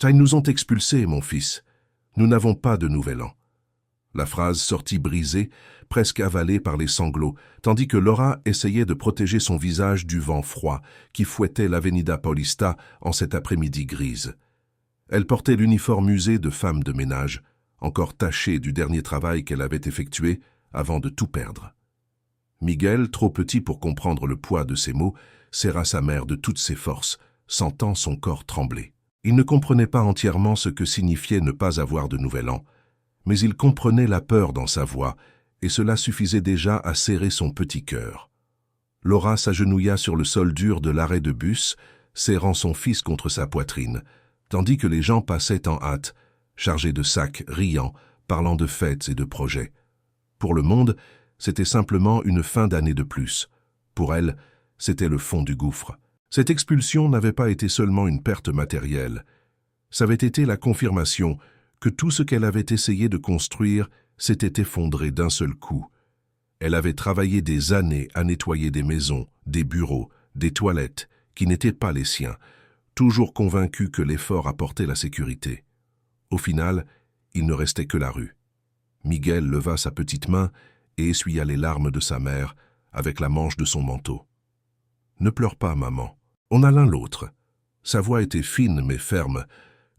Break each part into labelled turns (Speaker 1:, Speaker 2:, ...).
Speaker 1: Ils nous ont expulsés, mon fils. Nous n'avons pas de nouvel an. La phrase sortit brisée, presque avalée par les sanglots, tandis que Laura essayait de protéger son visage du vent froid qui fouettait l'Avenida Paulista en cette après-midi grise. Elle portait l'uniforme usé de femme de ménage, encore taché du dernier travail qu'elle avait effectué avant de tout perdre. Miguel, trop petit pour comprendre le poids de ces mots, serra sa mère de toutes ses forces, sentant son corps trembler. Il ne comprenait pas entièrement ce que signifiait ne pas avoir de nouvel an, mais il comprenait la peur dans sa voix, et cela suffisait déjà à serrer son petit cœur. Laura s'agenouilla sur le sol dur de l'arrêt de bus, serrant son fils contre sa poitrine, tandis que les gens passaient en hâte, chargés de sacs, riant, parlant de fêtes et de projets. Pour le monde, c'était simplement une fin d'année de plus. Pour elle, c'était le fond du gouffre. Cette expulsion n'avait pas été seulement une perte matérielle. Ça avait été la confirmation que tout ce qu'elle avait essayé de construire s'était effondré d'un seul coup. Elle avait travaillé des années à nettoyer des maisons, des bureaux, des toilettes, qui n'étaient pas les siens, toujours convaincue que l'effort apportait la sécurité. Au final, il ne restait que la rue. Miguel leva sa petite main et essuya les larmes de sa mère avec la manche de son manteau. « Ne pleure pas, maman. On a l'un l'autre. » Sa voix était fine mais ferme,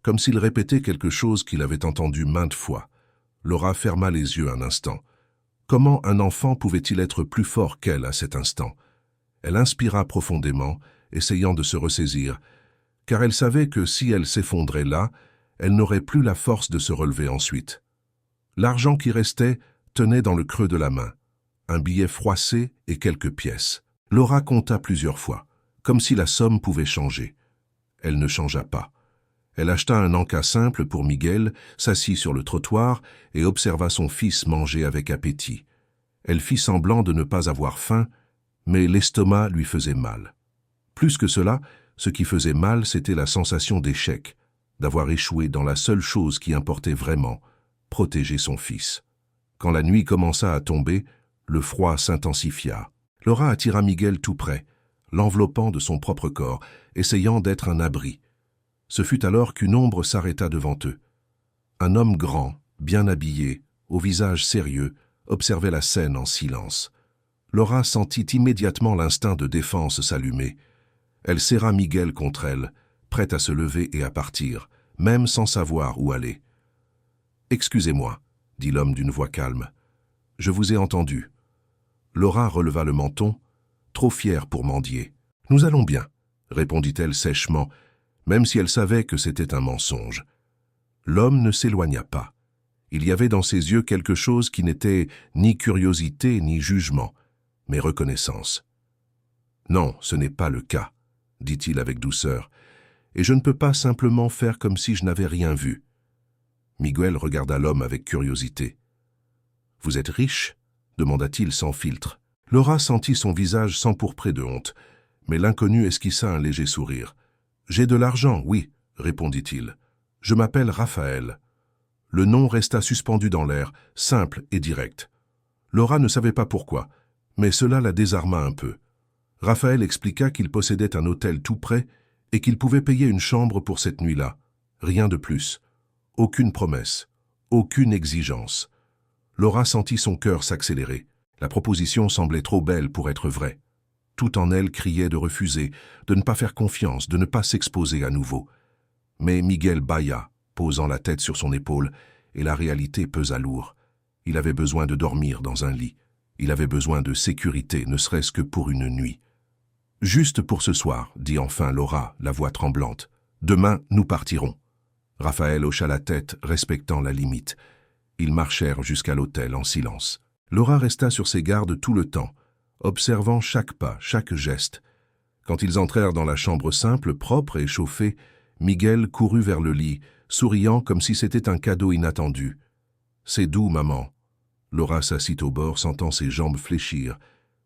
Speaker 1: comme s'il répétait quelque chose qu'il avait entendu maintes fois. Laura ferma les yeux un instant. Comment un enfant pouvait-il être plus fort qu'elle à cet instant? Elle inspira profondément, essayant de se ressaisir, car elle savait que si elle s'effondrait là, elle n'aurait plus la force de se relever ensuite. L'argent qui restait tenait dans le creux de la main, un billet froissé et quelques pièces. Laura compta plusieurs fois, comme si la somme pouvait changer. Elle ne changea pas. Elle acheta un encas simple pour Miguel, s'assit sur le trottoir et observa son fils manger avec appétit. Elle fit semblant de ne pas avoir faim, mais l'estomac lui faisait mal. Plus que cela, ce qui faisait mal, c'était la sensation d'échec, d'avoir échoué dans la seule chose qui importait vraiment, protéger son fils. Quand la nuit commença à tomber, le froid s'intensifia. Laura attira Miguel tout près, l'enveloppant de son propre corps, essayant d'être un abri. Ce fut alors qu'une ombre s'arrêta devant eux. Un homme grand, bien habillé, au visage sérieux, observait la scène en silence. Laura sentit immédiatement l'instinct de défense s'allumer. Elle serra Miguel contre elle, prête à se lever et à partir, même sans savoir où aller. « Excusez-moi, » dit l'homme d'une voix calme. « Je vous ai entendu. » Laura releva le menton, trop fière pour mendier. « Nous allons bien, » répondit-elle sèchement, même si elle savait que c'était un mensonge. L'homme ne s'éloigna pas. Il y avait dans ses yeux quelque chose qui n'était ni curiosité ni jugement, mais reconnaissance. « Non, ce n'est pas le cas, » dit-il avec douceur, « et je ne peux pas simplement faire comme si je n'avais rien vu. » Miguel regarda l'homme avec curiosité. « Vous êtes riche ?» demanda-t-il sans filtre. Laura sentit son visage s'empourprer de honte, mais l'inconnu esquissa un léger sourire. « J'ai de l'argent, oui, » répondit-il. « Je m'appelle Raphaël. » Le nom resta suspendu dans l'air, simple et direct. Laura ne savait pas pourquoi, mais cela la désarma un peu. Raphaël expliqua qu'il possédait un hôtel tout près et qu'il pouvait payer une chambre pour cette nuit-là. Rien de plus. Aucune promesse, aucune exigence. Laura sentit son cœur s'accélérer. La proposition semblait trop belle pour être vraie. Tout en elle criait de refuser, de ne pas faire confiance, de ne pas s'exposer à nouveau. Mais Miguel bâilla, posant la tête sur son épaule, et la réalité pesa lourd. Il avait besoin de dormir dans un lit. Il avait besoin de sécurité, ne serait-ce que pour une nuit. « Juste pour ce soir, » dit enfin Laura, la voix tremblante. « Demain, nous partirons. » Raphaël hocha la tête, respectant la limite. Ils marchèrent jusqu'à l'hôtel en silence. Laura resta sur ses gardes tout le temps, observant chaque pas, chaque geste. Quand ils entrèrent dans la chambre simple, propre et chauffée, Miguel courut vers le lit, souriant comme si c'était un cadeau inattendu. « C'est doux, maman. » Laura s'assit au bord, sentant ses jambes fléchir.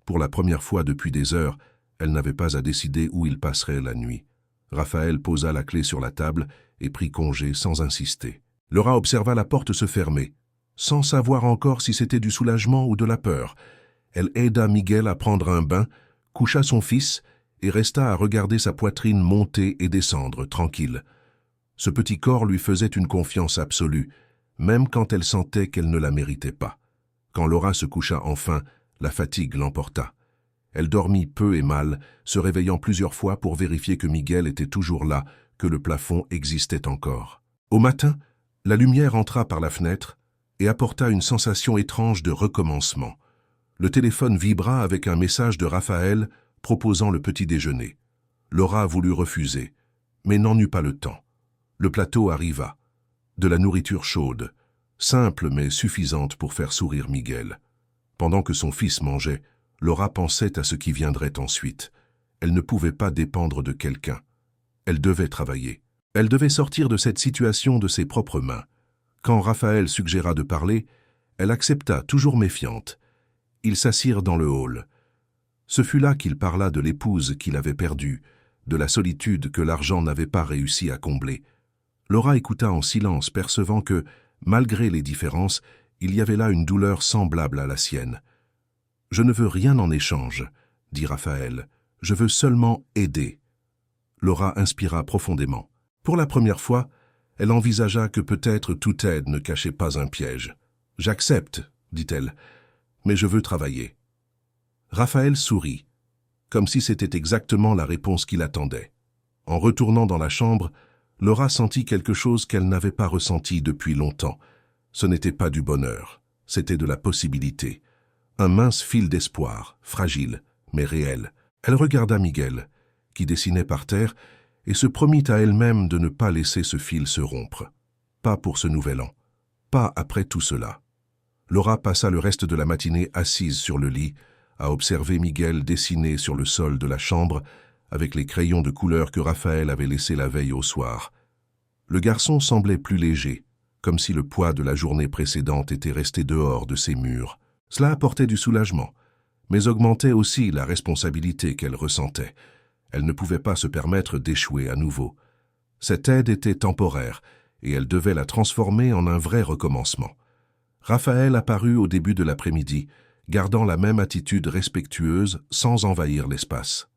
Speaker 1: Pour la première fois depuis des heures, elle n'avait pas à décider où il passerait la nuit. Raphaël posa la clé sur la table et prit congé sans insister. Laura observa la porte se fermer, sans savoir encore si c'était du soulagement ou de la peur. Elle aida Miguel à prendre un bain, coucha son fils et resta à regarder sa poitrine monter et descendre, tranquille. Ce petit corps lui faisait une confiance absolue, même quand elle sentait qu'elle ne la méritait pas. Quand Laura se coucha enfin, la fatigue l'emporta. Elle dormit peu et mal, se réveillant plusieurs fois pour vérifier que Miguel était toujours là, que le plafond existait encore. Au matin, la lumière entra par la fenêtre et apporta une sensation étrange de recommencement. Le téléphone vibra avec un message de Raphaël proposant le petit déjeuner. Laura voulut refuser, mais n'en eut pas le temps. Le plateau arriva. De la nourriture chaude, simple mais suffisante pour faire sourire Miguel. Pendant que son fils mangeait, Laura pensait à ce qui viendrait ensuite. Elle ne pouvait pas dépendre de quelqu'un. Elle devait travailler. Elle devait sortir de cette situation de ses propres mains. Quand Raphaël suggéra de parler, elle accepta, toujours méfiante. Ils s'assirent dans le hall. Ce fut là qu'il parla de l'épouse qu'il avait perdue, de la solitude que l'argent n'avait pas réussi à combler. Laura écouta en silence, percevant que, malgré les différences, il y avait là une douleur semblable à la sienne. « Je ne veux rien en échange, » dit Raphaël. « Je veux seulement aider. » Laura inspira profondément. Pour la première fois, elle envisagea que peut-être toute aide ne cachait pas un piège. « J'accepte, » dit-elle, « mais je veux travailler. » Raphaël sourit, comme si c'était exactement la réponse qu'il attendait. En retournant dans la chambre, Laura sentit quelque chose qu'elle n'avait pas ressenti depuis longtemps. Ce n'était pas du bonheur, c'était de la possibilité. Un mince fil d'espoir, fragile, mais réel. Elle regarda Miguel, qui dessinait par terre, et se promit à elle-même de ne pas laisser ce fil se rompre. Pas pour ce nouvel an, pas après tout cela. Laura passa le reste de la matinée assise sur le lit, à observer Miguel dessiner sur le sol de la chambre avec les crayons de couleur que Raphaël avait laissés la veille au soir. Le garçon semblait plus léger, comme si le poids de la journée précédente était resté dehors de ses murs. Cela apportait du soulagement, mais augmentait aussi la responsabilité qu'elle ressentait. Elle ne pouvait pas se permettre d'échouer à nouveau. Cette aide était temporaire, et elle devait la transformer en un vrai recommencement. Raphaël apparut au début de l'après-midi, gardant la même attitude respectueuse sans envahir l'espace.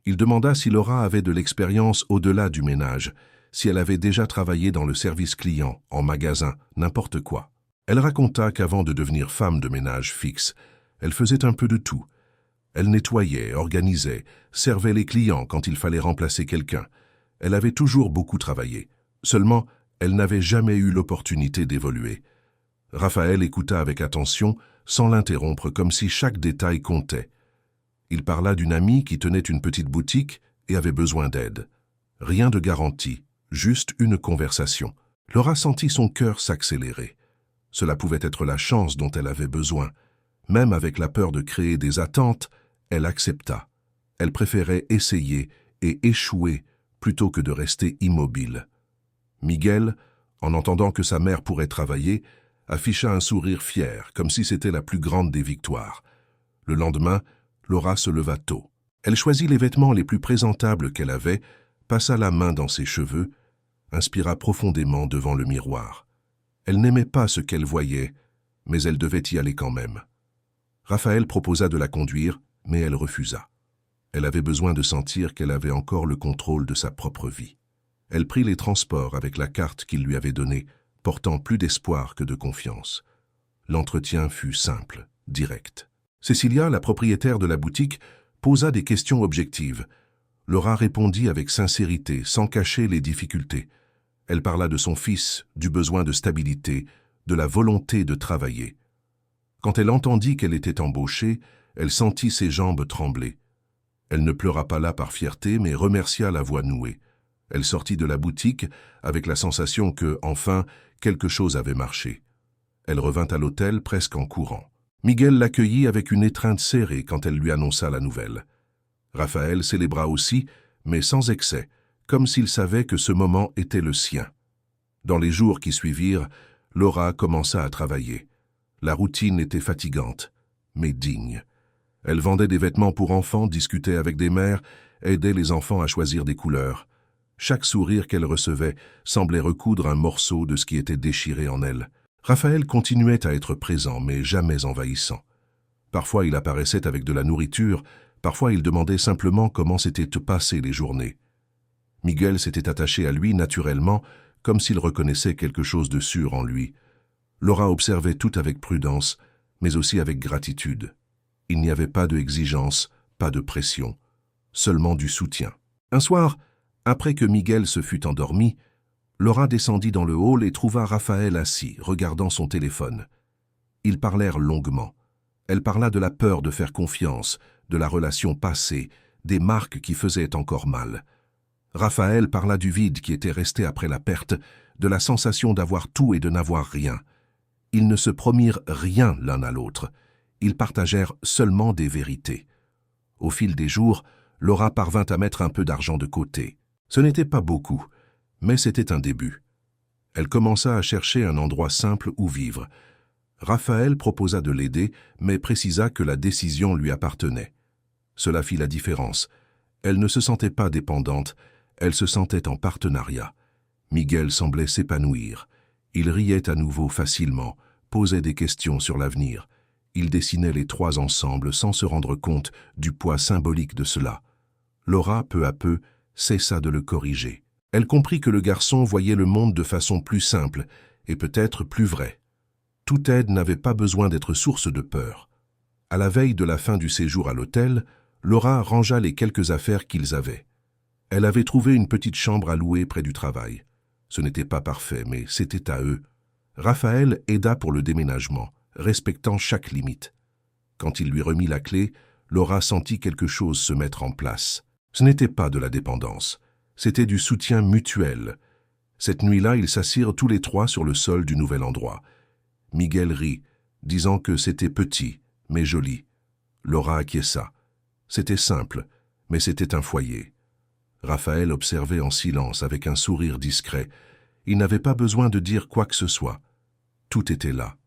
Speaker 1: Il demanda si Laura avait de l'expérience au-delà du ménage, si elle avait déjà travaillé dans le service client, en magasin, n'importe quoi. Elle raconta qu'avant de devenir femme de ménage fixe, elle faisait un peu de tout. Elle nettoyait, organisait, servait les clients quand il fallait remplacer quelqu'un. Elle avait toujours beaucoup travaillé. Seulement, elle n'avait jamais eu l'opportunité d'évoluer. Raphaël écouta avec attention, sans l'interrompre, comme si chaque détail comptait. Il parla d'une amie qui tenait une petite boutique et avait besoin d'aide. Rien de garanti, juste une conversation. Laura sentit son cœur s'accélérer. Cela pouvait être la chance dont elle avait besoin. Même avec la peur de créer des attentes, elle accepta. Elle préférait essayer et échouer plutôt que de rester immobile. Miguel, en entendant que sa mère pourrait travailler, afficha un sourire fier, comme si c'était la plus grande des victoires. Le lendemain, Laura se leva tôt. Elle choisit les vêtements les plus présentables qu'elle avait, passa la main dans ses cheveux, inspira profondément devant le miroir. Elle n'aimait pas ce qu'elle voyait, mais elle devait y aller quand même. Raphaël proposa de la conduire, mais elle refusa. Elle avait besoin de sentir qu'elle avait encore le contrôle de sa propre vie. Elle prit les transports avec la carte qu'il lui avait donnée, portant plus d'espoir que de confiance. L'entretien fut simple, direct. Cécilia, la propriétaire de la boutique, posa des questions objectives. Laura répondit avec sincérité, sans cacher les difficultés. Elle parla de son fils, du besoin de stabilité, de la volonté de travailler. Quand elle entendit qu'elle était embauchée, elle sentit ses jambes trembler. Elle ne pleura pas là par fierté, mais remercia la voie nouée. Elle sortit de la boutique avec la sensation que, enfin, quelque chose avait marché. Elle revint à l'hôtel presque en courant. Miguel l'accueillit avec une étreinte serrée quand elle lui annonça la nouvelle. Raphaël célébra aussi, mais sans excès, comme s'il savait que ce moment était le sien. Dans les jours qui suivirent, Laura commença à travailler. La routine était fatigante, mais digne. Elle vendait des vêtements pour enfants, discutait avec des mères, aidait les enfants à choisir des couleurs. Chaque sourire qu'elle recevait semblait recoudre un morceau de ce qui était déchiré en elle. Raphaël continuait à être présent, mais jamais envahissant. Parfois il apparaissait avec de la nourriture, parfois il demandait simplement comment s'étaient passées les journées. Miguel s'était attaché à lui naturellement, comme s'il reconnaissait quelque chose de sûr en lui. Laura observait tout avec prudence, mais aussi avec gratitude. Il n'y avait pas d'exigence, pas de pression, seulement du soutien. Un soir, après que Miguel se fut endormi, Laura descendit dans le hall et trouva Raphaël assis, regardant son téléphone. Ils parlèrent longuement. Elle parla de la peur de faire confiance, de la relation passée, des marques qui faisaient encore mal. Raphaël parla du vide qui était resté après la perte, de la sensation d'avoir tout et de n'avoir rien. Ils ne se promirent rien l'un à l'autre. Ils partagèrent seulement des vérités. Au fil des jours, Laura parvint à mettre un peu d'argent de côté. Ce n'était pas beaucoup, mais c'était un début. Elle commença à chercher un endroit simple où vivre. Raphaël proposa de l'aider, mais précisa que la décision lui appartenait. Cela fit la différence. Elle ne se sentait pas dépendante, elle se sentait en partenariat. Miguel semblait s'épanouir. Il riait à nouveau facilement, posait des questions sur l'avenir. Ils dessinaient les trois ensemble sans se rendre compte du poids symbolique de cela. Laura, peu à peu, cessa de le corriger. Elle comprit que le garçon voyait le monde de façon plus simple et peut-être plus vraie. Toute aide n'avait pas besoin d'être source de peur. À la veille de la fin du séjour à l'hôtel, Laura rangea les quelques affaires qu'ils avaient. Elle avait trouvé une petite chambre à louer près du travail. Ce n'était pas parfait, mais c'était à eux. Raphaël aida pour le déménagement, respectant chaque limite. Quand il lui remit la clé, Laura sentit quelque chose se mettre en place. Ce n'était pas de la dépendance, c'était du soutien mutuel. Cette nuit-là, ils s'assirent tous les trois sur le sol du nouvel endroit. Miguel rit, disant que c'était petit, mais joli. Laura acquiesça. C'était simple, mais c'était un foyer. Raphaël observait en silence avec un sourire discret. Il n'avait pas besoin de dire quoi que ce soit. Tout était là.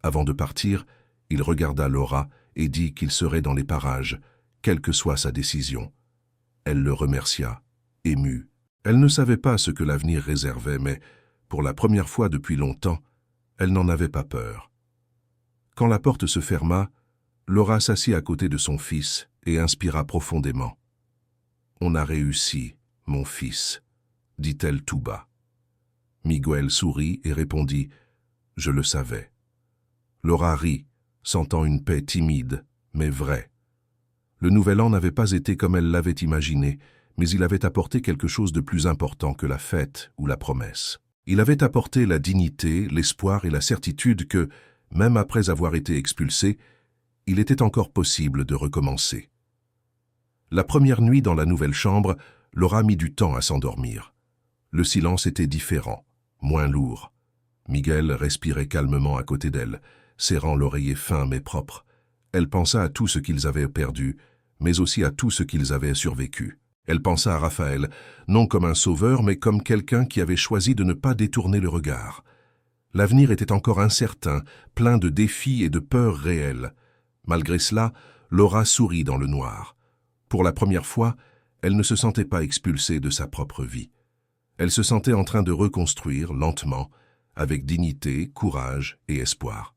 Speaker 1: Avant de partir, il regarda Laura et dit qu'il serait dans les parages, quelle que soit sa décision. Elle le remercia, émue. Elle ne savait pas ce que l'avenir réservait, mais, pour la première fois depuis longtemps, elle n'en avait pas peur. Quand la porte se ferma, Laura s'assit à côté de son fils et inspira profondément. « On a réussi, mon fils », dit-elle tout bas. Miguel sourit et répondit « Je le savais ». Laura rit, sentant une paix timide, mais vraie. Le nouvel an n'avait pas été comme elle l'avait imaginé, mais il avait apporté quelque chose de plus important que la fête ou la promesse. Il avait apporté la dignité, l'espoir et la certitude que, même après avoir été expulsé, il était encore possible de recommencer. La première nuit dans la nouvelle chambre, Laura mit du temps à s'endormir. Le silence était différent, moins lourd. Miguel respirait calmement à côté d'elle, serrant l'oreiller fin mais propre. Elle pensa à tout ce qu'ils avaient perdu, mais aussi à tout ce qu'ils avaient survécu. Elle pensa à Raphaël, non comme un sauveur, mais comme quelqu'un qui avait choisi de ne pas détourner le regard. L'avenir était encore incertain, plein de défis et de peurs réelles. Malgré cela, Laura sourit dans le noir. Pour la première fois, elle ne se sentait pas expulsée de sa propre vie. Elle se sentait en train de reconstruire, lentement, avec dignité, courage et espoir.